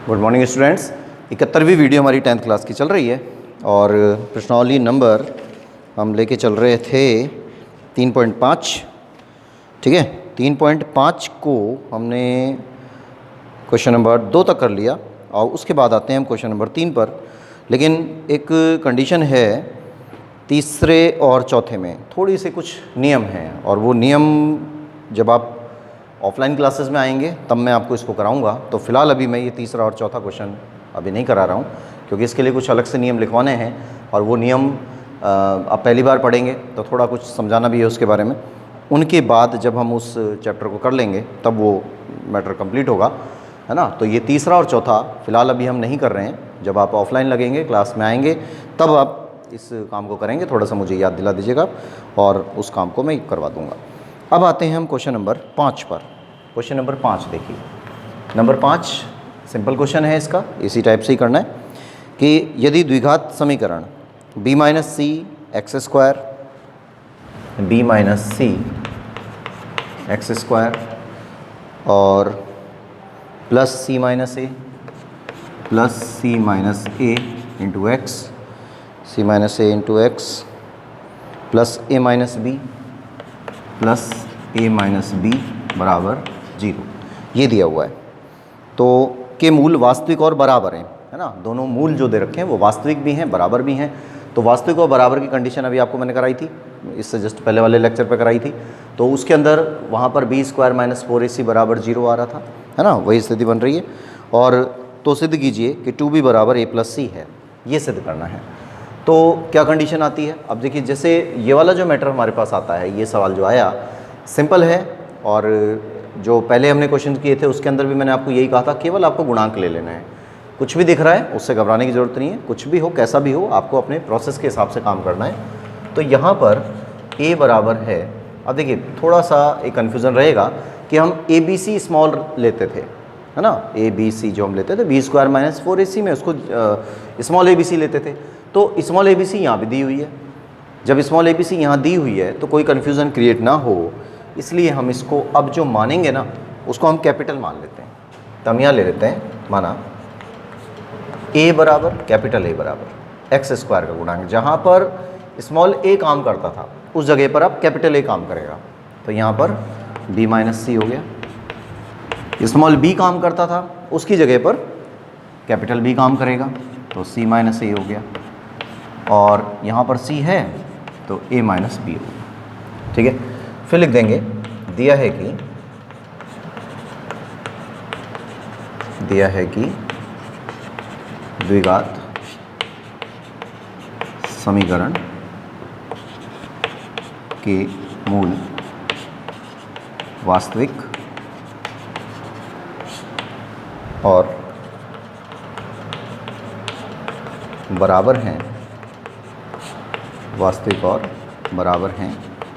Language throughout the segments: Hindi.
Good morning students. 71वीं वीडियो हमारी 10th क्लास की चल रही है और प्रश्नावली नंबर हम लेके चल रहे थे 3.5। ठीक है, 3.5 को हमने क्वेश्चन नंबर 2 तक कर लिया और उसके बाद आते हैं हम क्वेश्चन नंबर 3 पर। लेकिन एक कंडीशन है, तीसरे और चौथे में थोड़ी सी कुछ नियम हैं और वो नियम जब आप ऑफलाइन क्लासेस में आएंगे तब मैं आपको इसको कराऊंगा। तो फ़िलहाल अभी मैं ये तीसरा और चौथा क्वेश्चन अभी नहीं करा रहा हूँ क्योंकि इसके लिए कुछ अलग से नियम लिखवाने हैं और वो नियम आप पहली बार पढ़ेंगे तो थोड़ा कुछ समझाना भी है उसके बारे में। उनके बाद जब हम उस चैप्टर को कर लेंगे तब वो मैटर कंप्लीट होगा, है ना। तो ये तीसरा और चौथा फ़िलहाल अभी हम नहीं कर रहे हैं। जब आप ऑफलाइन लगेंगे, क्लास में आएंगे, तब आप इस काम को करेंगे। थोड़ा सा मुझे याद दिला दीजिएगा और उस काम को मैं करवा दूँगा। अब आते हैं हम क्वेश्चन नंबर 5 पर। क्वेश्चन नंबर 5 देखिए। नंबर 5 सिंपल क्वेश्चन है, इसका इसी टाइप से ही करना है कि यदि द्विघात समीकरण b माइनस सी एक्स स्क्वायर और प्लस सी माइनस ए इंटू एक्स प्लस ए माइनस बी बराबर 0 ये दिया हुआ है। तो के मूल वास्तविक और बराबर हैं, है ना। दोनों मूल जो दे रखे हैं वो वास्तविक भी हैं, बराबर भी हैं। तो वास्तविक और बराबर की कंडीशन अभी आपको मैंने कराई थी, इससे जस्ट पहले वाले लेक्चर पे कराई थी। तो उसके अंदर वहाँ पर b स्क्वायर माइनस 4ac बराबर 0 आ रहा था, है ना। वही स्थिति बन रही है। और तो सिद्ध कीजिए कि 2b बराबर a प्लस सी है, ये सिद्ध करना है। तो क्या कंडीशन आती है? अब देखिए, जैसे ये वाला जो मैटर हमारे पास आता है, ये सवाल जो आया सिंपल है और जो पहले हमने क्वेश्चन किए थे उसके अंदर भी मैंने आपको यही कहा था, केवल आपको गुणांक ले लेना है। कुछ भी दिख रहा है उससे घबराने की ज़रूरत नहीं है, कुछ भी हो कैसा भी हो, आपको अपने प्रोसेस के हिसाब से काम करना है। तो यहाँ पर a बराबर है, अब देखिए थोड़ा सा एक कन्फ्यूज़न रहेगा कि हम ABC स्मॉल लेते थे, है ना। ABC जो हम लेते थे b स्क्वायर माइनस 4ac में उसको स्मॉल ABC लेते थे। तो स्मॉल ABC यहाँ भी दी हुई है। जब स्मॉल ABC यहाँ दी हुई है तो कोई कन्फ्यूज़न क्रिएट ना हो, इसलिए हम इसको अब जो मानेंगे ना उसको हम कैपिटल मान लेते हैं। तो हम यहाँ ले लेते हैं, माना a बराबर कैपिटल A बराबर एक्स स्क्वायर का गुणांक। जहाँ पर स्मॉल a काम करता था उस जगह पर अब कैपिटल A काम करेगा। तो यहाँ पर b माइनस सी हो गया। स्मॉल b काम करता था उसकी जगह पर कैपिटल B काम करेगा, तो c माइनस ए हो गया। और यहाँ पर c है तो a माइनस बी हो गया। ठीक है, फिर लिख देंगे दिया है कि द्विघात समीकरण के मूल वास्तविक और बराबर हैं,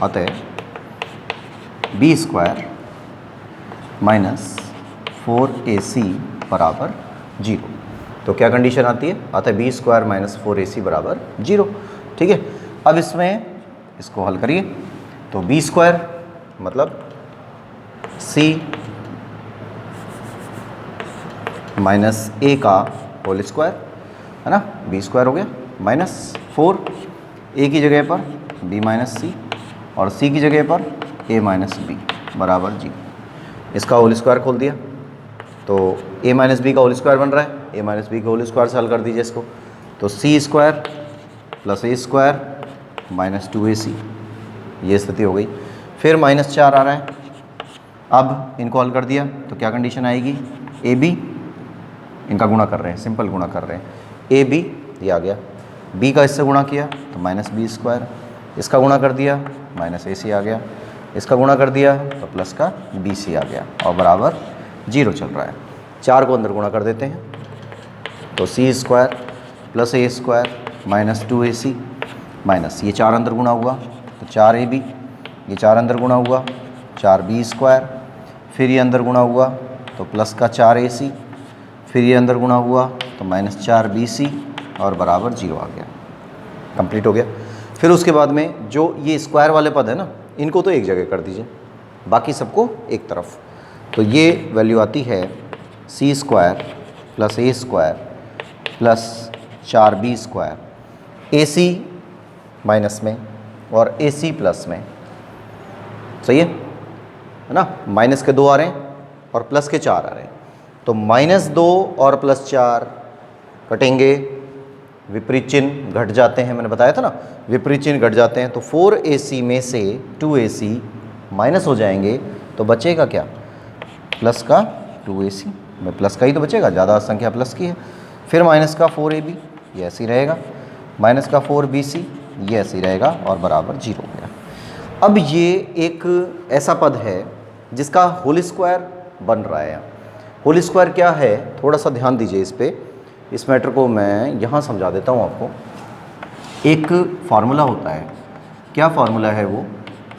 अतः b स्क्वायर माइनस 4ac बराबर 0। तो क्या कंडीशन आती है? अतः b स्क्वायर माइनस 4ac बराबर 0। ठीक है, अब इसको हल करिए। तो b स्क्वायर मतलब c माइनस a का होल स्क्वायर, है ना। b स्क्वायर हो गया माइनस 4 a की जगह पर b माइनस सी और c की जगह पर a माइनस बी बराबर 0। इसका होल स्क्वायर खोल दिया तो a माइनस बी का होल स्क्वायर बन रहा है। a माइनस बी का होल स्क्वायर से हल कर दीजिए इसको, तो c square plus a square minus 2ac, ये स्थिति हो गई। फिर माइनस 4 आ रहा है। अब इनको हल कर दिया तो क्या कंडीशन आएगी? ab, इनका गुणा कर रहे हैं, सिंपल गुणा कर रहे हैं। ab ये आ गया, b का इससे गुणा किया तो माइनस बी स्क्वायर, इसका गुणा कर दिया माइनस ac आ गया, इसका गुणा कर दिया तो प्लस का bc आ गया और बराबर 0 चल रहा है। 4 को अंदर गुणा कर देते हैं तो c square plus a square minus 2ac minus ये 4 अंदर गुणा हुआ तो 4ab, ये 4 अंदर गुणा हुआ 4b स्क्वायर, फिर ये अंदर गुणा हुआ तो प्लस का 4ac, फिर ये अंदर गुणा हुआ तो माइनस 4bc और बराबर 0 आ गया। कंप्लीट हो गया। फिर उसके बाद में जो ये स्क्वायर वाले पद है ना, इनको तो एक जगह कर दीजिए, बाकी सबको एक तरफ। तो ये वैल्यू आती है c स्क्वायर प्लस ए स्क्वायर प्लस 4b स्क्वायर, ए सी माइनस में और ए सी प्लस में, सही है ना। माइनस के 2 आ रहे हैं और प्लस के 4 आ रहे हैं, तो -2 और +4 कटेंगे, विपरीत चिन्ह घट जाते हैं, मैंने बताया था ना, विपरीत चिन्ह घट जाते हैं, तो 4ac में से 2ac माइनस हो जाएंगे, तो बचेगा क्या, प्लस का 2ac में प्लस का ही तो बचेगा, ज़्यादा संख्या प्लस की है। फिर माइनस का 4ab ये ऐसे ही रहेगा, माइनस का 4bc ये ऐसे ही रहेगा और बराबर 0 हो गया। अब ये एक ऐसा पद है जिसका होल स्क्वायर बन रहा है। होल स्क्वायर क्या है, थोड़ा सा ध्यान दीजिए इस पे, इस मैटर को मैं यहाँ समझा देता हूँ आपको। एक फार्मूला होता है, क्या फार्मूला है वो,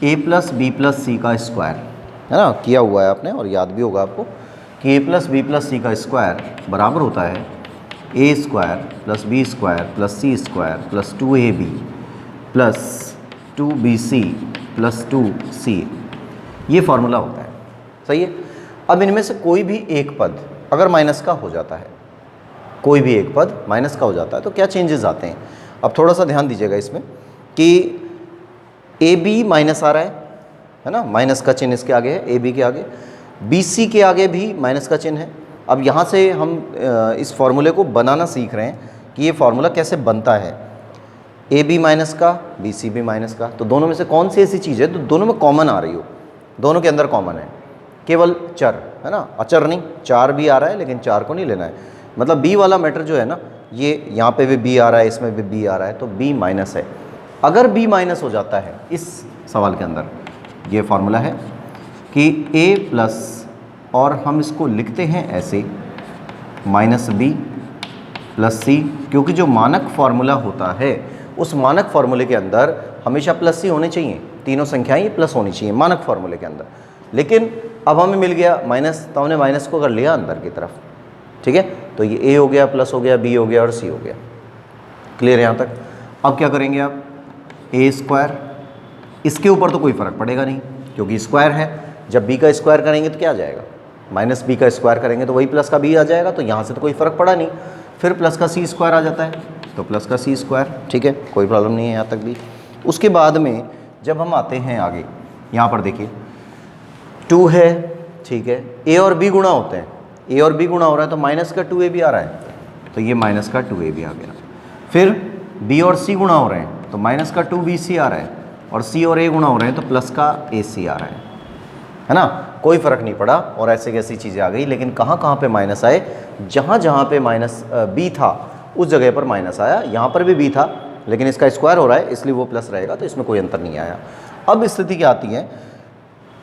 a + b + c का स्क्वायर, है ना, किया हुआ है आपने और याद भी होगा आपको कि a + b + c का स्क्वायर बराबर होता है a square + b square + c square + 2ab + 2bc + 2c, ये फार्मूला होता है, सही है। अब इनमें से कोई भी एक पद अगर माइनस का हो जाता है, कोई भी एक पद माइनस का हो जाता है तो क्या चेंजेस आते हैं। अब थोड़ा सा ध्यान दीजिएगा इसमें कि ए बी माइनस आ रहा है ना, माइनस का चिन्ह इसके आगे है, ए बी के आगे, बी सी के आगे भी माइनस का चिन्ह है। अब यहाँ से हम इस फॉर्मूले को बनाना सीख रहे हैं कि ये फार्मूला कैसे बनता है, ए बी माइनस का, बी सी भी माइनस का, तो दोनों में से कौन सी ऐसी चीज़ है तो दोनों में कॉमन आ रही हो, दोनों के अंदर कॉमन है, केवल चर, है ना, अचर नहीं, 4 भी आ रहा है लेकिन 4 को नहीं लेना है, मतलब बी वाला मैटर जो है ना, ये यहाँ पे भी बी आ रहा है, इसमें भी बी आ रहा है, तो बी माइनस है। अगर बी माइनस हो जाता है इस सवाल के अंदर, ये फार्मूला है कि ए प्लस, और हम इसको लिखते हैं ऐसे, -b + c, क्योंकि जो मानक फार्मूला होता है उस मानक फार्मूले के अंदर हमेशा प्लस ही होने चाहिए, तीनों संख्याएं प्लस होनी चाहिए मानक फार्मूले के अंदर। लेकिन अब हमें मिल गया माइनस, तो हमने माइनस को कर लिया अंदर की तरफ, ठीक है, तो ये ए हो गया, प्लस हो गया, बी हो गया और सी हो गया। क्लियर है यहाँ तक। अब क्या करेंगे आप, ए स्क्वायर, इसके ऊपर तो कोई फ़र्क पड़ेगा नहीं क्योंकि स्क्वायर है, जब बी का स्क्वायर करेंगे तो क्या आ जाएगा, -b का स्क्वायर करेंगे तो वही प्लस का b आ जाएगा, तो यहाँ से तो कोई फ़र्क पड़ा नहीं। फिर प्लस का c स्क्वायर आ जाता है, तो प्लस का c स्क्वायर, ठीक है, कोई प्रॉब्लम नहीं है यहाँ तक भी। उसके बाद में जब हम आते हैं आगे, यहाँ पर देखिए 2 है, ठीक है, a और b गुणा होते हैं, a और b गुणा हो रहा है तो माइनस का 2ab आ रहा है, तो ये माइनस का 2ab आ गया। फिर b और c गुणा हो रहे हैं तो माइनस का 2bc आ रहा है, और c और a गुणा हो रहे हैं तो प्लस का ac आ रहा है ना, कोई फ़र्क नहीं पड़ा। और ऐसे कैसी चीज़ें आ गई, लेकिन कहाँ कहाँ पे माइनस आए, जहाँ जहाँ पे b था उस जगह पर माइनस आया। यहाँ पर भी b था लेकिन इसका स्क्वायर हो रहा है इसलिए वो प्लस रहेगा, तो इसमें कोई अंतर नहीं आया। अब स्थिति क्या आती है,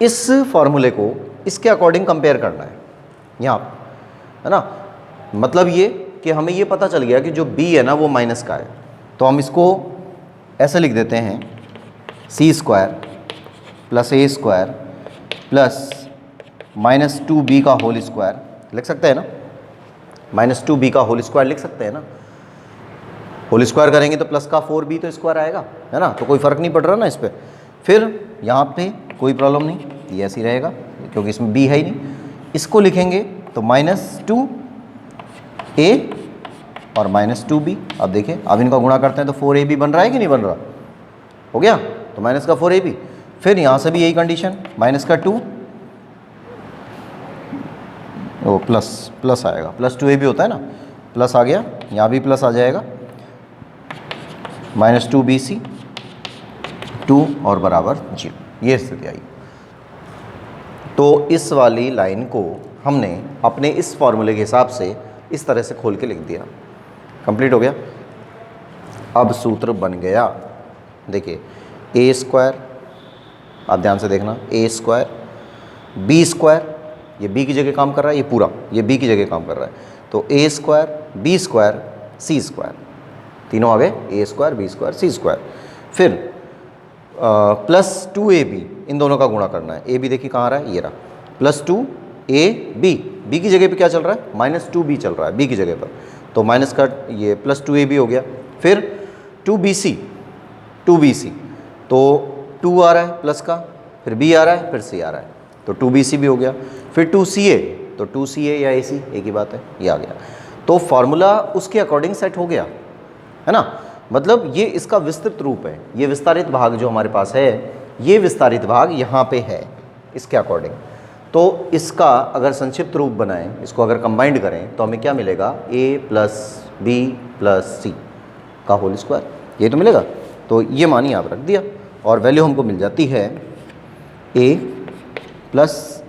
इस फॉर्मूले को इसके अकॉर्डिंग कंपेयर करना है यहाँ, है ना, मतलब ये कि हमें ये पता चल गया कि जो b है ना वो माइनस का है, तो हम इसको ऐसे लिख देते हैं, c square + a square + -2b का होल स्क्वायर लिख सकते हैं ना, -2b का होल स्क्वायर लिख सकते हैं ना, होल स्क्वायर करेंगे तो प्लस का 4b तो स्क्वायर आएगा, है ना, तो कोई फ़र्क नहीं पड़ रहा ना इस पर। फिर यहाँ पे कोई प्रॉब्लम नहीं, ये ऐसे ही रहेगा क्योंकि इसमें b है ही नहीं। इसको लिखेंगे तो -2a और -2b। अब देखिए, अब इनका गुणा करते हैं तो 4ab बन रहा है कि नहीं बन रहा, हो गया, तो माइनस का 4ab। फिर यहाँ से भी यही कंडीशन, माइनस का 2, वो प्लस आएगा, +2ab होता है ना, प्लस आ गया, यहाँ भी प्लस आ जाएगा, -2bc 2 और बराबर 0, ये स्थिति आई। तो इस वाली लाइन को हमने अपने इस फॉर्मूले के हिसाब से इस तरह से खोल के लिख दिया, कंप्लीट हो गया। अब सूत्र बन गया, देखिए a स्क्वायर, आप ध्यान से देखना, a स्क्वायर b स्क्वायर, ये b की जगह काम कर रहा है, ये पूरा ये b की जगह काम कर रहा है, तो a square b square c square, तीनों आ गए, a square b square c square. फिर +2ab, इन दोनों का गुणा करना है, a b देखिए कहाँ आ रहा है, ये रहा, +2ab, b की जगह पे क्या चल रहा है, -2b चल रहा है b की जगह पर, तो माइनस का ये +2ab हो गया। फिर 2bc तो 2 आ रहा है प्लस का, फिर b आ रहा है, फिर c आ रहा है, तो 2bc भी हो गया। फिर 2ca, तो 2ca या ac एक ही बात है, ये आ गया। तो फॉर्मूला उसके अकॉर्डिंग सेट हो गया, है ना। मतलब ये इसका विस्तृत रूप है, ये विस्तारित भाग जो हमारे पास है, ये विस्तारित भाग यहाँ पे है इसके अकॉर्डिंग। तो इसका अगर संक्षिप्त रूप बनाएं, इसको अगर कंबाइंड करें तो हमें क्या मिलेगा, a प्लस बी प्लस सी का होल स्क्वायर, ये तो मिलेगा। तो ये मान यहाँ पर रख दिया और वैल्यू हमको मिल जाती है a प्लस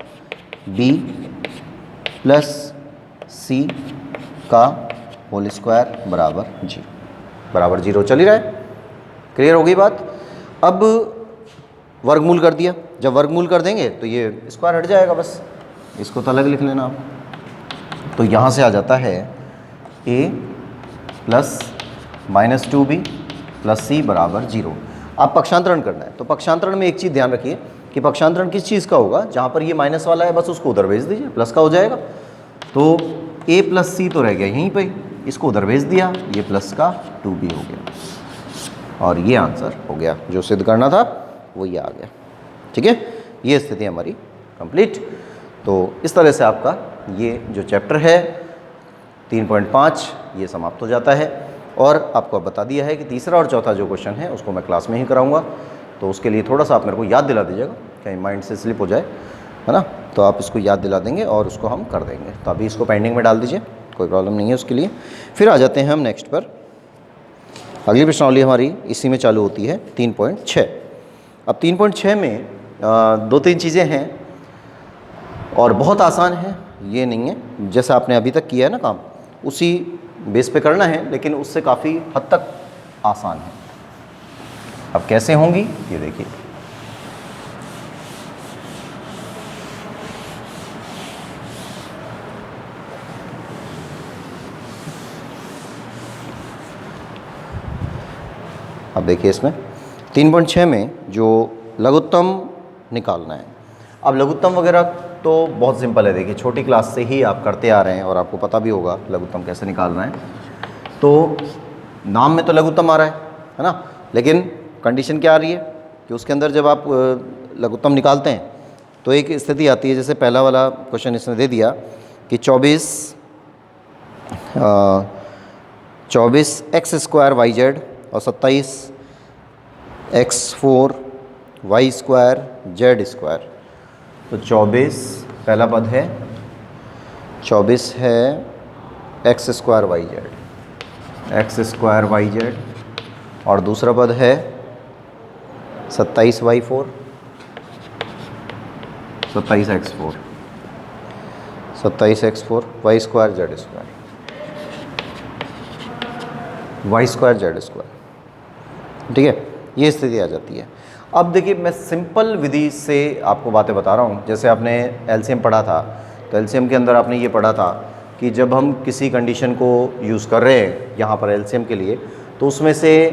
बी प्लस सी का होल स्क्वायर बराबर जीरो। चल ही रहा है, क्लियर हो गई बात। अब वर्गमूल कर दिया, जब वर्गमूल कर देंगे तो ये स्क्वायर हट जाएगा, बस इसको तो अलग लिख लेना आप। तो यहाँ से आ जाता है a plus minus 2b plus C बराबर जीरो। आप पक्षांतरण करना है, तो पक्षांतरण में एक चीज़ ध्यान रखिए कि पक्षांतरण किस चीज़ का होगा, जहाँ पर ये माइनस वाला है बस उसको उधर भेज दीजिए, प्लस का हो जाएगा। तो a प्लस सी तो रह गया यहीं पे, इसको उधर भेज दिया, ये प्लस का 2b हो गया और ये आंसर हो गया, जो सिद्ध करना था वो ये आ गया। ठीक है, ये स्थिति हमारी कंप्लीट। तो इस तरह से आपका ये जो चैप्टर है 3.5 ये समाप्त हो जाता है। और आपको अब बता दिया है कि तीसरा और चौथा जो क्वेश्चन है उसको मैं क्लास में ही कराऊंगा, तो उसके लिए थोड़ा सा आप मेरे को याद दिला दीजिएगा, कहीं माइंड से स्लिप हो जाए, है ना। तो आप इसको याद दिला देंगे और उसको हम कर देंगे। तो अभी इसको पेंडिंग में डाल दीजिए, कोई प्रॉब्लम नहीं है उसके लिए। फिर आ जाते हैं हम नेक्स्ट पर। अगली प्रश्नावली हमारी इसी में चालू होती है 3.6। अब 3.6 में 2-3 चीज़ें हैं और बहुत आसान है, ये नहीं है जैसा आपने अभी तक किया है ना काम, उसी बेस पे करना है, लेकिन उससे काफ़ी हद तक आसान है। अब कैसे होंगी ये देखिए। अब देखिए इसमें 3.6 में जो लघुत्तम निकालना है। अब लघुत्तम वगैरह तो बहुत सिंपल है, देखिए छोटी क्लास से ही आप करते आ रहे हैं और आपको पता भी होगा लघुत्तम कैसे निकालना है। तो नाम में तो लघुत्तम आ रहा है ना, लेकिन कंडीशन क्या आ रही है कि उसके अंदर जब आप लघुत्तम निकालते हैं तो एक स्थिति आती है, जैसे पहला वाला क्वेश्चन इसने दे दिया कि 24 एक्स स्क्वायर वाई जेड और 27 x4 Y square Z square. तो 24 पहला पद है, 24 है X square Y Z, X square Y Z, और दूसरा पद है 27y4, 27x4, 27x4 Y square Z square, Y square Z square. ठीक है, ये स्थिति आ जाती है। अब देखिए मैं सिंपल विधि से आपको बातें बता रहा हूँ। जैसे आपने एलसीएम पढ़ा था, तो एलसीएम के अंदर आपने ये पढ़ा था कि जब हम किसी कंडीशन को यूज़ कर रहे हैं यहाँ पर एलसीएम के लिए, तो उसमें से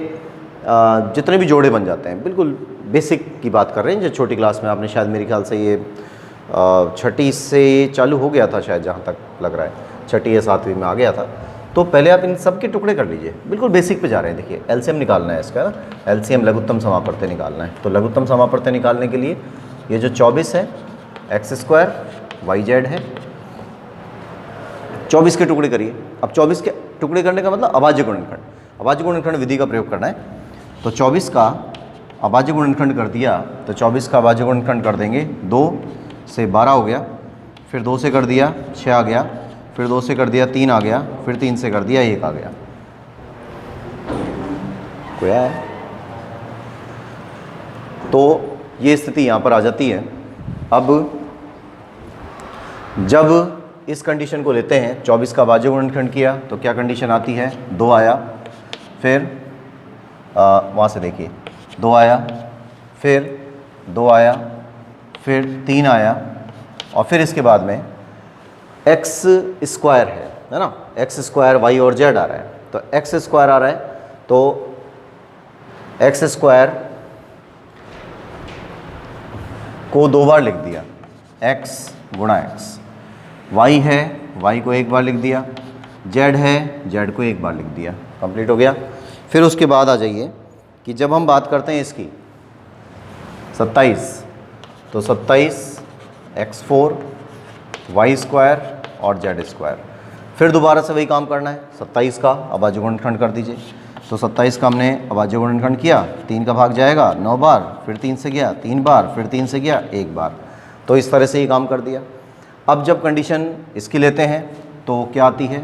जितने भी जोड़े बन जाते हैं, बिल्कुल बेसिक की बात कर रहे हैं, जो छोटी क्लास में आपने शायद मेरे ख्याल से ये छठी से चालू हो गया था शायद, जहाँ तक लग रहा है छठी या सातवीं में आ गया था। तो पहले आप इन सब के टुकड़े कर लीजिए, बिल्कुल बेसिक पे जा रहे हैं। देखिए एलसीएम निकालना है इसका, एलसीएम लघुत्तम समापवर्ती निकालना है। तो लघुत्तम समापवर्ती निकालने के लिए ये जो 24 है एक्स स्क्वायर वाई जेड है, 24 के टुकड़े करिए। अब 24 के टुकड़े करने का मतलब अभाज्य गुणनखंड, अभाज्य गुणनखंड विधि का प्रयोग करना है। तो 24 का अभाज्य गुणनखंड कर दिया, तो 24 का अभाज्य गुणनखंड कर देंगे, 2 से 12 हो गया, फिर 2 से कर दिया 6 आ गया, फिर 2 से कर दिया 3 आ गया, फिर 3 से कर दिया 1 आ गया। कोई है? तो ये स्थिति यहाँ पर आ जाती है। अब जब इस कंडीशन को लेते हैं, 24 का अभाज्य गुणनखंड किया तो क्या कंडीशन आती है, 2 आया, फिर वहाँ से देखिए 2 आया, फिर 2 आया, फिर 3 आया, और फिर इसके बाद में एक्स स्क्वायर है ना, एक्स स्क्वायर वाई और जेड आ रहा है। तो एक्स स्क्वायर आ रहा है, तो एक्स स्क्वायर को 2 बार लिख दिया, एक्स गुणा एक्स, वाई है वाई को 1 बार लिख दिया, जेड है जेड को 1 बार लिख दिया, कंप्लीट हो गया। फिर उसके बाद आ जाइए कि जब हम बात करते हैं इसकी 27, तो 27 x4 वाई स्क्वायर और जेड स्क्वायर, फिर दोबारा से वही काम करना है, 27 का अभाज्य गुणनखंड कर दीजिए। तो 27 का हमने अभाज्य गुणनखंड किया, 3 का भाग जाएगा 9 बार, फिर 3 से गया 3 बार, फिर 3 से गया 1 बार। तो इस तरह से ये काम कर दिया। अब जब कंडीशन इसकी लेते हैं तो क्या आती है,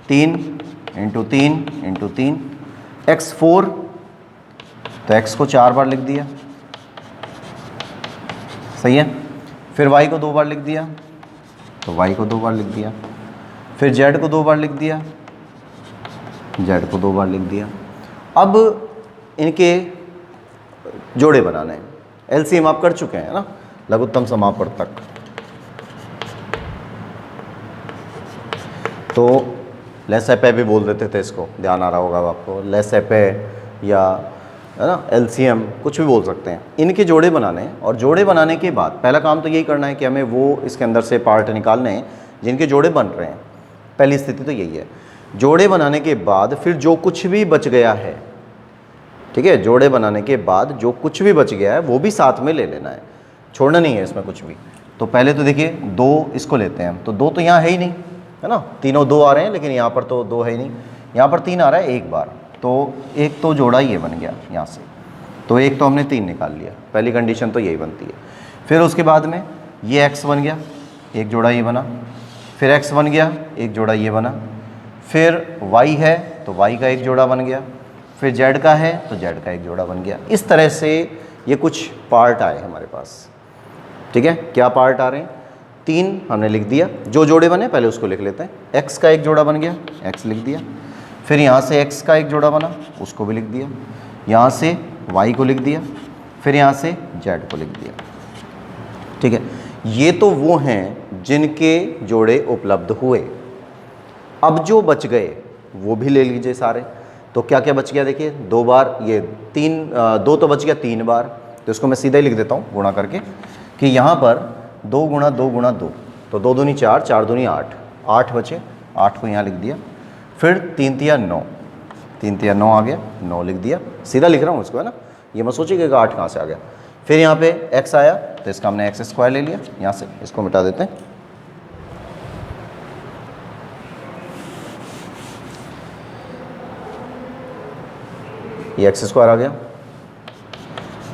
3 × 3 × 3 x4, तो x को 4 बार लिख दिया, सही है। फिर y को 2 बार लिख दिया, तो y को 2 बार लिख दिया। फिर z को 2 बार लिख दिया, z को 2 बार लिख दिया। अब इनके जोड़े बनाने हैं। एलसीएम आप कर चुके हैं ना, लघुत्तम समापवर्तक। तो लेसेपे भी बोल देते थे इसको, ध्यान आ रहा होगा आपको, लेसेपे या है ना एलसीएम, कुछ भी बोल सकते हैं। इनके जोड़े बनाने हैं और जोड़े बनाने के बाद पहला काम तो यही करना है कि हमें वो इसके अंदर से पार्ट निकालने हैं जिनके जोड़े बन रहे हैं। पहली स्थिति तो यही है। जोड़े बनाने के बाद फिर जो कुछ भी बच गया है, ठीक है, जोड़े बनाने के बाद जो कुछ भी बच गया है वो भी साथ में ले लेना है, छोड़ना नहीं है इसमें कुछ भी। तो पहले तो देखिए 2 इसको लेते हैं हम, तो 2 तो यहाँ है ही नहीं, है ना, तीनों 2 आ रहे हैं, लेकिन यहाँ पर तो 2 है ही नहीं, यहाँ पर 3 आ रहा है 1 बार। तो एक तो जोड़ा ये बन गया यहाँ से, तो एक तो हमने 3 निकाल लिया, पहली कंडीशन तो यही बनती है। फिर उसके बाद में ये x बन गया, एक जोड़ा ये बना, फिर x बन गया, एक जोड़ा ये बना, फिर y है तो y का एक जोड़ा बन गया, फिर z का है तो z का एक जोड़ा बन गया। इस तरह से ये कुछ पार्ट आए हमारे पास, ठीक है। क्या पार्ट आ रहे हैं, 3 हमने लिख दिया, जो जोड़े बने पहले उसको लिख लेते हैं। x का एक जोड़ा बन गया, x लिख दिया। फिर यहाँ से x का एक जोड़ा बना, उसको भी लिख दिया। यहाँ से y को लिख दिया, फिर यहाँ से z को लिख दिया, ठीक है। ये तो वो हैं जिनके जोड़े उपलब्ध हुए। अब जो बच गए वो भी ले लीजिए सारे। तो क्या क्या बच गया, देखिए 2 बार, ये 2 तो बच गया 3 बार, तो इसको मैं सीधा ही लिख देता हूँ गुणा करके कि यहाँ पर 2 × 2 × 2, तो 2 दूनी 4, 4 दूनी 8, 8 बचे, 8 को यहाँ लिख दिया। फिर 3 तिया 9, 3 तिया 9 आ गया, 9 लिख दिया, सीधा लिख रहा हूँ इसको, है ना, ये मत सोचिए कि 8 कहाँ से आ गया। फिर यहाँ पे x आया तो इसका हमने x² ले लिया, यहाँ से इसको मिटा देते हैं। ये x² आ गया,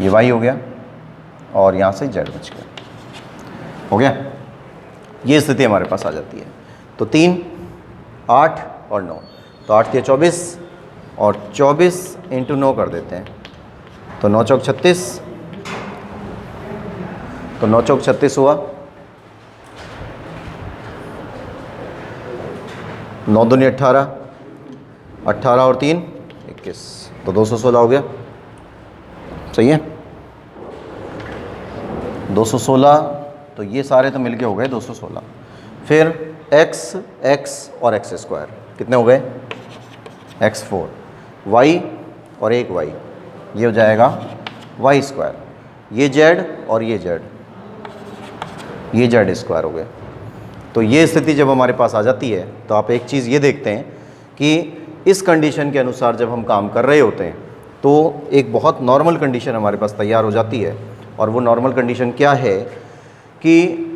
ये y हो गया और यहाँ से z बच गया, हो गया। ये स्थिति हमारे पास आ जाती है। तो 3, 8 और 9, तो 8 तिया 24 और 24 × 9 कर देते हैं, तो 9 चौक 36, तो 9 चौक 36 हुआ, 9 दूनी 18, 18 और 3 21, तो 216 हो गया, सही है। 216, तो ये सारे तो मिलके हो गए 216। फिर x और x² कितने हो गए, x4, y और एक y, ये हो जाएगा y², ये z और ये z z² हो गए। तो ये स्थिति जब हमारे पास आ जाती है तो आप एक चीज़ ये देखते हैं कि इस कंडीशन के अनुसार जब हम काम कर रहे होते हैं तो एक बहुत नॉर्मल कंडीशन हमारे पास तैयार हो जाती है। और वो नॉर्मल कंडीशन क्या है कि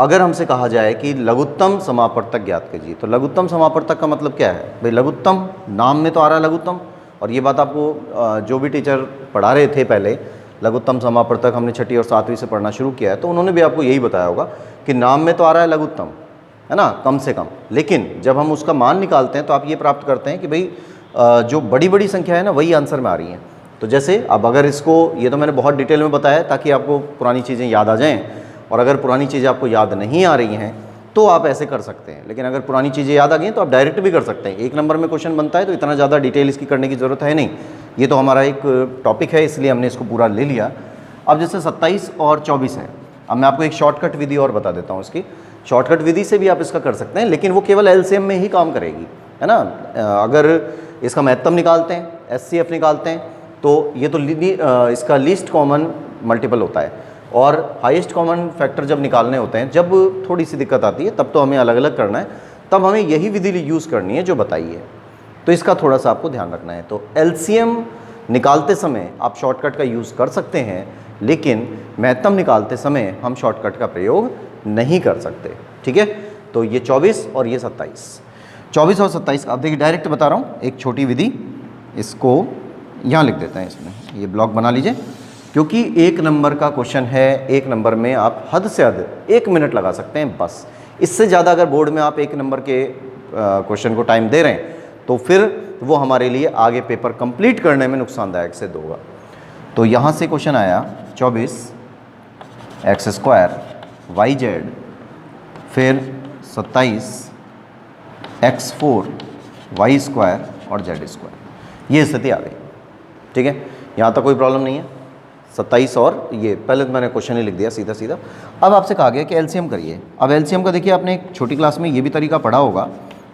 अगर हमसे कहा जाए कि लघुत्तम समापवर्तक ज्ञात कीजिए, तो लघुत्तम समापवर्तक का मतलब क्या है भाई, लघुत्तम नाम में तो आ रहा है लघुत्तम, और ये बात आपको जो भी टीचर पढ़ा रहे थे पहले, लघुत्तम समापवर्तक हमने 6ठी और 7वीं से पढ़ना शुरू किया है, तो उन्होंने भी आपको यही बताया होगा कि नाम में तो आ रहा है लघुत्तम, है ना, कम से कम, लेकिन जब हम उसका मान निकालते हैं तो आप ये प्राप्त करते हैं कि भाई जो बड़ी बड़ी संख्या है ना वही आंसर में आ रही हैं। तो जैसे अब अगर इसको, ये तो मैंने बहुत डिटेल में बताया ताकि आपको पुरानी चीज़ें याद आ जाएं, और अगर पुरानी चीज़ें आपको याद नहीं आ रही हैं तो आप ऐसे कर सकते हैं, लेकिन अगर पुरानी चीज़ें याद आ गई हैं तो आप डायरेक्ट भी कर सकते हैं। 1 नंबर में क्वेश्चन बनता है तो इतना ज़्यादा डिटेल इसकी करने की ज़रूरत है नहीं, ये तो हमारा एक टॉपिक है इसलिए हमने इसको पूरा ले लिया। अब जैसे 27 और 24 है, अब मैं आपको एक शॉर्टकट विधि और बता देता हूँ। इसकी शॉर्टकट विधि से भी आप इसका कर सकते हैं, लेकिन वो केवल एलसीएम में ही काम करेगी, है ना। अगर इसका महत्तम निकालते हैं, एचसीएफ निकालते हैं, तो ये तो इसका लीस्ट कॉमन मल्टीपल होता है, और हाईएस्ट कॉमन फैक्टर जब निकालने होते हैं, जब थोड़ी सी दिक्कत आती है तब तो हमें अलग अलग करना है, तब हमें यही विधि यूज़ करनी है जो बताई है। तो इसका थोड़ा सा आपको ध्यान रखना है। तो एलसीएम निकालते समय आप शॉर्टकट का यूज़ कर सकते हैं, लेकिन महत्तम निकालते समय हम शॉर्टकट का प्रयोग नहीं कर सकते, ठीक है। तो ये 24 और ये 27। 24 और 27 अब देखिए डायरेक्ट बता रहा हूँ, एक छोटी विधि, इसको यहाँ लिख देते हैं, इसमें ये ब्लॉक बना लीजिए, क्योंकि 1 नंबर का क्वेश्चन है, 1 नंबर में आप हद से हद 1 मिनट लगा सकते हैं बस। इससे ज़्यादा अगर बोर्ड में आप 1 नंबर के क्वेश्चन को टाइम दे रहे हैं तो फिर वो हमारे लिए आगे पेपर कंप्लीट करने में नुकसानदायक सिद्ध होगा। तो यहाँ से क्वेश्चन आया 24 एक्स स्क्वायर वाई जेड, फिर 27 एक्स 4 वाई स्क्वायर और जेड स्क्वायर, ये स्थिति आ गई। ठीक है, यहाँ तक कोई प्रॉब्लम नहीं है। 27 और ये पहले तो मैंने क्वेश्चन ही लिख दिया सीधा सीधा। अब आपसे कहा गया कि एलसीएम करिए। अब एलसीएम का देखिए, आपने एक छोटी क्लास में ये भी तरीका पढ़ा होगा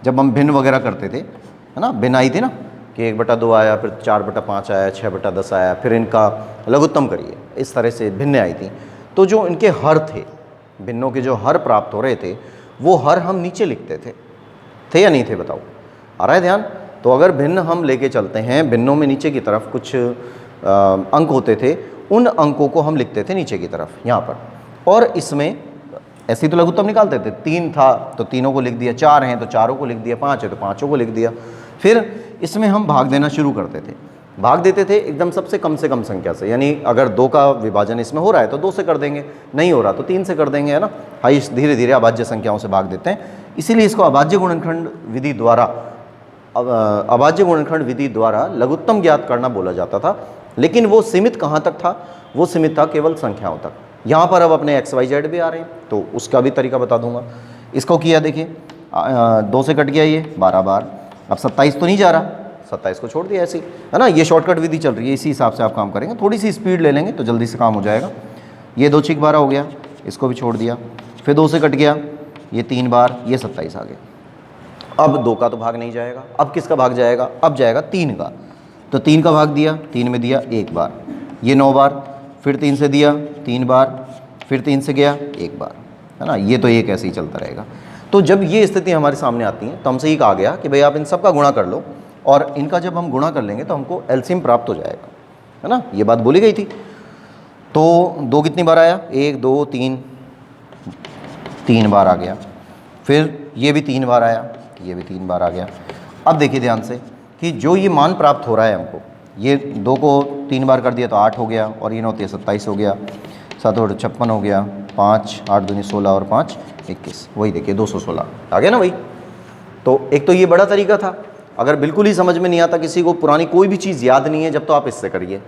जब हम भिन्न वगैरह करते थे, है ना, भिन्न आई थी ना, कि 1/2 आया, फिर 4/5 आया, 6/10 आया, फिर इनका लघुत्तम करिए, इस तरह से भिन्न आई थी। तो जो इनके हर थे, भिन्नों के जो हर प्राप्त हो रहे थे, वो हर हम नीचे लिखते थे या नहीं थे, बताओ, आ रहा है ध्यान? तो अगर भिन्न हम लेके चलते हैं, भिन्नों में नीचे की तरफ कुछ अंक होते थे, उन अंकों को हम लिखते थे नीचे की तरफ यहाँ पर, और इसमें ऐसे ही तो लघुत्तम निकालते थे। 3 था तो तीनों को लिख दिया, 4 हैं तो चारों को लिख दिया, 5 है तो पाँचों को लिख दिया। फिर इसमें हम भाग देना शुरू करते थे, भाग देते थे एकदम सबसे कम से कम संख्या से, यानी अगर 2 का विभाजन इसमें हो रहा है तो 2 से कर देंगे, नहीं हो रहा तो 3 से कर देंगे, है ना। हाइस्ट धीरे धीरे अभाज्य संख्याओं से भाग देते हैं, इसीलिए इसको अभाज्य गुणनखंड विधि द्वारा, अभाज्य गुणनखंड विधि द्वारा लघुत्तम ज्ञात करना बोला जाता था। लेकिन वो सीमित कहाँ तक था? वो सीमित था केवल संख्याओं तक। यहाँ पर अब अपने एक्स वाई जेड भी आ रहे हैं, तो उसका भी तरीका बता दूंगा। इसको किया देखिए, 2 से कट गया ये 12 बार। अब 27 तो नहीं जा रहा, 27 को छोड़ दिया ऐसे ही, है ना। ये शॉर्टकट विधि चल रही है, इसी हिसाब से आप काम करेंगे, थोड़ी सी स्पीड ले लेंगे तो जल्दी से काम हो जाएगा। ये 2 6 12 हो गया, इसको भी छोड़ दिया, फिर 2 से कट गया, ये 3 बार, ये 27 आ गया। अब 2 का तो भाग नहीं जाएगा, अब किसका भाग जाएगा? अब जाएगा 3 का। तो 3 का भाग दिया, 3 में दिया 1 बार, ये 9 बार, फिर 3 से दिया 3 बार, फिर 3 से गया 1 बार, है ना। ये तो एक ऐसे ही चलता रहेगा। तो जब ये स्थिति हमारे सामने आती है तो हमसे ये कहा गया कि भाई आप इन सब का गुणा कर लो, और इनका जब हम गुणा कर लेंगे तो हमको एलसीएम प्राप्त हो जाएगा, है ना। ये बात बोली गई थी। तो 2 कितनी बार आया? 1 2 3, 3 बार आ गया। फिर ये भी 3 बार आया, ये भी 3 बार आ गया। अब देखिए ध्यान से कि जो ये मान प्राप्त हो रहा है हमको, ये 2 को 3 बार कर दिया तो 8 हो गया, और ये 9 3 27 हो गया, 7 और 56 हो गया, 5 8 दूनी 16 और 5 21, वही देखिए 216 आ गया ना भाई। तो एक तो ये बड़ा तरीका था। अगर बिल्कुल ही समझ में नहीं आता किसी को, पुरानी कोई भी चीज़ याद नहीं है, जब तो आप इससे करिए,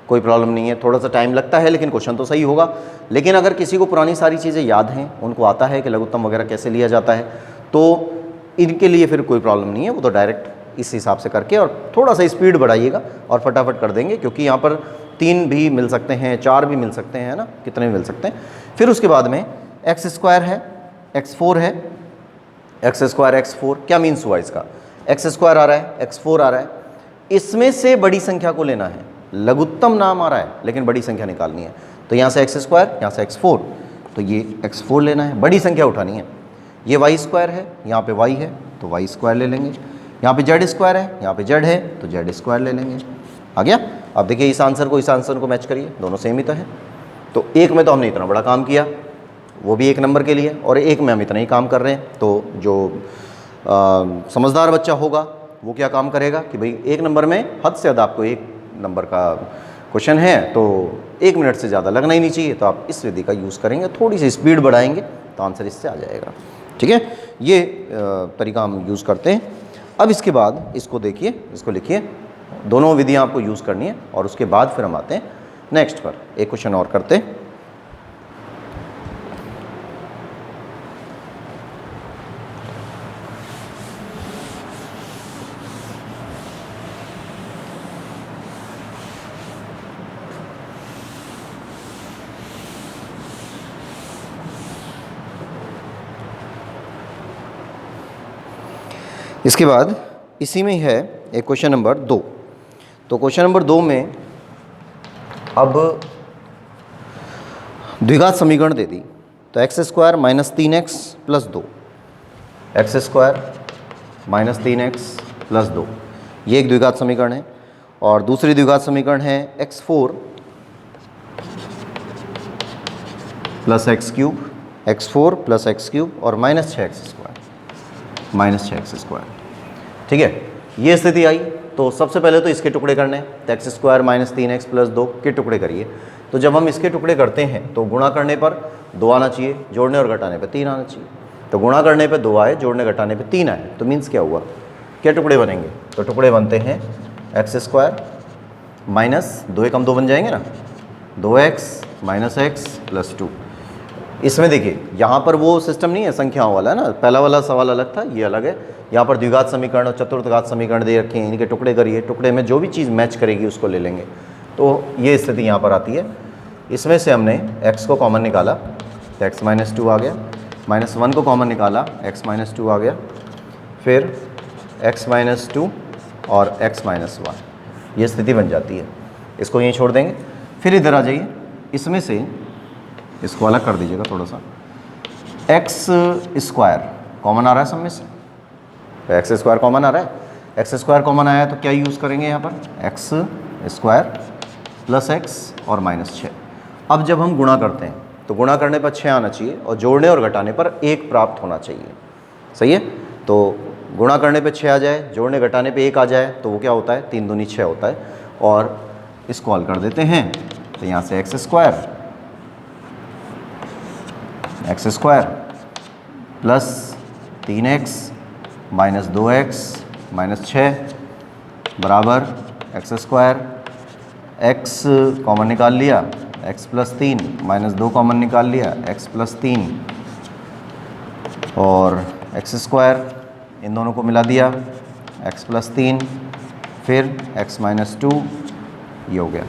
कोई प्रॉब्लम नहीं है। थोड़ा सा टाइम लगता है लेकिन क्वेश्चन तो सही होगा। लेकिन अगर किसी को पुरानी सारी चीज़ें याद हैं, उनको आता है कि लघुत्तम वगैरह कैसे लिया जाता है, तो इनके लिए फिर कोई प्रॉब्लम नहीं है, वो तो डायरेक्ट इस हिसाब से करके, और थोड़ा सा स्पीड बढ़ाइएगा और फटाफट कर देंगे, क्योंकि यहाँ पर 3 भी मिल सकते हैं, 4 भी मिल सकते हैं, है ना, कितने भी मिल सकते हैं। फिर उसके बाद में एक्स स्क्वायर है, एक्स 4 है, एक्स स्क्वायर एक्स 4, क्या मीन्स हुआ इसका? एक्स स्क्वायर आ रहा है, एक्स 4 आ रहा है, इसमें से बड़ी संख्या को लेना है। लघुत्तम नाम आ रहा है लेकिन बड़ी संख्या निकालनी है। तो यहाँ से एक्स स्क्वायर, यहाँ से एक्स 4, तो ये एक्स 4 लेना है, बड़ी संख्या उठानी है। ये वाई स्क्वायर है, यहाँ पे वाई है तो वाई स्क्वायर ले लेंगे। यहाँ पे जेड स्क्वायर है, यहाँ पे जेड है तो जेड स्क्वायर ले लेंगे। आ गया? अब देखिए इस आंसर को मैच करिए, दोनों सेम ही तो है। तो एक में तो हमने इतना बड़ा काम किया, वो भी 1 नंबर के लिए, और एक में हम इतना ही काम कर रहे हैं। तो जो समझदार बच्चा होगा वो क्या काम करेगा कि भाई 1 नंबर में हद से ज़्यादा आपको 1 नंबर का क्वेश्चन है तो 1 मिनट से ज़्यादा लगना ही नहीं चाहिए, तो आप इस विधि का यूज़ करेंगे, थोड़ी सी स्पीड बढ़ाएंगे तो आंसर इससे आ जाएगा। ठीक है, ये तरीका हम यूज़ करते हैं। अब इसके बाद इसको देखिए, इसको लिखिए, दोनों विधियाँ आपको यूज़ करनी है, और उसके बाद फिर हम आते हैं नेक्स्ट पर। एक क्वेश्चन और करते हैं। इसके बाद इसी में ही है एक क्वेश्चन नंबर 2। तो क्वेश्चन नंबर 2 में अब द्विघात समीकरण दे दी, तो x square minus 3x plus 2, x square minus 3x plus 2, ये एक द्विघात समीकरण है। और दूसरी द्विघात समीकरण है x4 plus X cube, x4 plus X cube और minus 6x square, minus 6x square. ठीक है, ये स्थिति आई तो सबसे पहले तो इसके टुकड़े करने हैं, तो x square minus 3x plus 2 के टुकड़े करिए। तो जब हम इसके टुकड़े करते हैं तो गुणा करने पर 2 आना चाहिए, जोड़ने और घटाने पर 3 आना चाहिए। तो गुणा करने पे 2 आए, जोड़ने घटाने पे 3 आए, तो मीन्स क्या हुआ, क्या टुकड़े बनेंगे, तो टुकड़े बनते हैं एक्स स्क्वायर माइनस 2 एकम 2 बन जाएंगे ना, 2x माइनस एक्स प्लस 2। इसमें देखिए यहाँ पर वो सिस्टम नहीं है संख्याओं वाला, है ना, पहला वाला सवाल अलग था, ये अलग है। यहाँ पर द्विघात समीकरण और चतुर्थघात समीकरण दे रखे हैं, इनके टुकड़े करिए, टुकड़े में जो भी चीज़ मैच करेगी उसको ले लेंगे। तो ये स्थिति यहाँ पर आती है। इसमें से हमने x को कॉमन निकाला तो x माइनस 2 आ गया, माइनस 1 को कॉमन निकाला x माइनस 2 आ गया, फिर x माइनस 2 और x माइनस 1, ये स्थिति बन जाती है। इसको यहीं छोड़ देंगे। फिर इधर आ जाइए, इसमें से इसको अलग कर दीजिएगा थोड़ा सा, एक्स स्क्वायर कॉमन आ रहा है सब में से, तो एक्स स्क्वायर कॉमन आ रहा है, एक्स स्क्वायर कॉमन आया तो क्या यूज़ करेंगे यहाँ पर, एक्स स्क्वायर प्लस एक्स और माइनस 6। अब जब हम गुणा करते हैं तो गुणा करने पर 6 आना चाहिए और जोड़ने और घटाने पर 1 प्राप्त होना चाहिए, सही है। तो गुणा करने पे 6 आ जाए, जोड़ने घटाने पे 1 आ जाए, तो वो क्या होता है, 3 दूनी 6 होता है। और इसको हल कर देते हैं, तो यहाँ से x square plus 3x minus 2x minus 6 बराबर एक्स स्क्वायर, x कॉमन निकाल लिया, x प्लस 3 माइनस 2 कॉमन निकाल लिया, x प्लस 3 और एक्स स्क्वायर, इन दोनों को मिला दिया, x प्लस 3 फिर x माइनस 2, ये हो गया।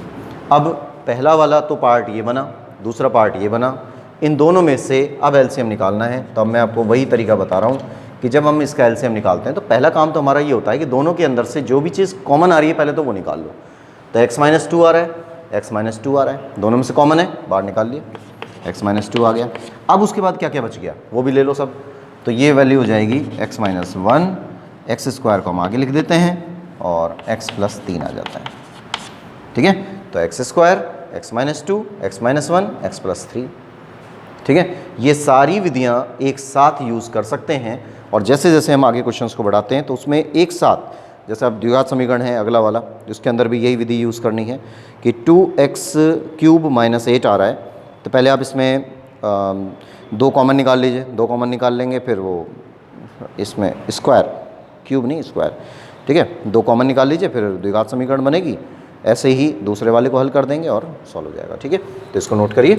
अब पहला वाला तो पार्ट ये बना, दूसरा पार्ट ये बना, इन दोनों में से अब एलसीएम निकालना है। तो अब मैं आपको वही तरीका बता रहा हूँ कि जब हम इसका एलसीएम निकालते हैं तो पहला काम तो हमारा ये होता है कि दोनों के अंदर से जो भी चीज़ कॉमन आ रही है पहले तो वो निकाल लो। तो x माइनस 2 आ रहा है, x माइनस 2 आ रहा है, दोनों में से कॉमन है, बाहर निकाल लिया, x माइनस 2 आ गया। अब उसके बाद क्या क्या बच गया वो भी ले लो सब। तो ये वैल्यू हो जाएगी x माइनस 1, एक्स स्क्वायर को हम आगे लिख देते हैं और x प्लस 3 आ जाता है, ठीक है। तो x square, x minus 2, x minus 1, x plus 3, ठीक है। ये सारी विधियाँ एक साथ यूज़ कर सकते हैं और जैसे जैसे हम आगे क्वेश्चंस को बढ़ाते हैं तो उसमें एक साथ, जैसे अब द्विघात समीकरण है अगला वाला, जिसके अंदर भी यही विधि यूज़ करनी है कि 2x क्यूब माइनस 8 आ रहा है, तो पहले आप इसमें 2 कॉमन निकाल लीजिए, 2 कॉमन निकाल लेंगे, फिर वो इसमें स्क्वायर, क्यूब नहीं स्क्वायर, ठीक है, 2 कॉमन निकाल लीजिए, फिर द्विघात समीकरण बनेगी। ऐसे ही दूसरे वाले को हल कर देंगे और सॉल्व हो जाएगा, ठीक है। तो इसको नोट करिए।